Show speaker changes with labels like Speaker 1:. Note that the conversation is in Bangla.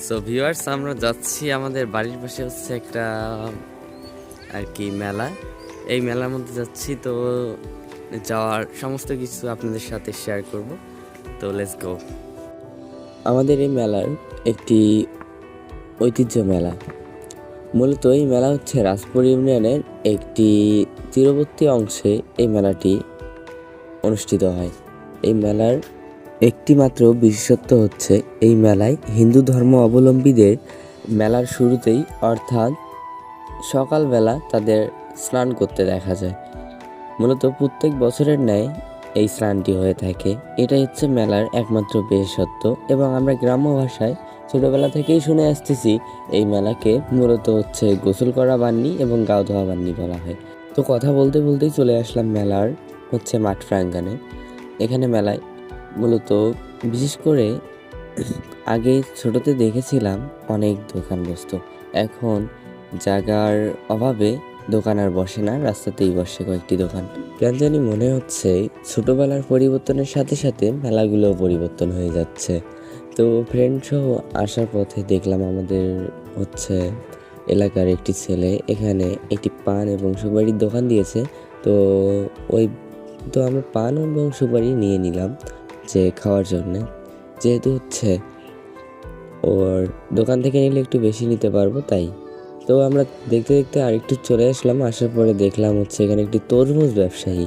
Speaker 1: সো ভিউয়ার্স, আমরা যাচ্ছি আমাদের বাড়ির পাশে হচ্ছে একটা আর কি মেলা। এই মেলার মধ্যে যাচ্ছি, তো যাওয়ার সমস্ত কিছু আপনাদের সাথে শেয়ার করব। তো লেটস গো। আমাদের এই মেলার একটি ঐতিহ্য মেলা। মূলত এই মেলা হচ্ছে রাজপুর ইউনিয়নের একটি তীরবর্তী অংশে এই মেলাটি অনুষ্ঠিত হয়। এই মেলার একটি মাত্র বিশেষত্ব হচ্ছে এই মেলায় হিন্দু ধর্ম অবলম্বীদের মেলার শুরুতেই অর্থাৎ সকালবেলা তাদের স্নান করতে দেখা যায়। মূলত প্রত্যেক বছরের ন্যায় এই স্নানটি হয়ে থাকে। এটাই হচ্ছে মেলার একমাত্র বিশেষত্ব এবং আমরা গ্রাম্য ভাষায় ছোটবেলা থেকেই শুনে আসতেছি এই মেলাকে মূলত হচ্ছে গোসল করা বান্নি এবং গাও ধোয়া বান্নি বলা হয়। তো কথা বলতে বলতেই চলে আসলাম মেলার হচ্ছে মাঠ প্রাঙ্গণে। এখানে মেলায় মূলত বিশেষ করে আগে ছোটতে দেখেছিলাম অনেক দোকান বসতো, এখন জায়গার অভাবে দোকান আর বসে না, রাস্তাতেই বসে কয়েকটি দোকান। কেন জানি মনে হচ্ছে ছোটবেলার পরিবর্তনের সাথে সাথে মেলাগুলোও পরিবর্তন হয়ে যাচ্ছে। তো ফ্রেন্ড সহ আসার পথে দেখলাম আমাদের হচ্ছে এলাকার একটি ছেলে এখানে একটি পান এবং সুপারির দোকান দিয়েছে। তো ওই তো আমরা পান এবং সুপারি নিয়ে নিলাম যে খাওয়ার জন্যে, যেহেতু হচ্ছে ওর দোকান থেকে নিলে একটু বেশি নিতে পারবো তাই। তো আমরা দেখতে দেখতে আরেকটু চলে আসলাম। আসার পরে দেখলাম হচ্ছে এখানে একটি তরমুজ ব্যবসায়ী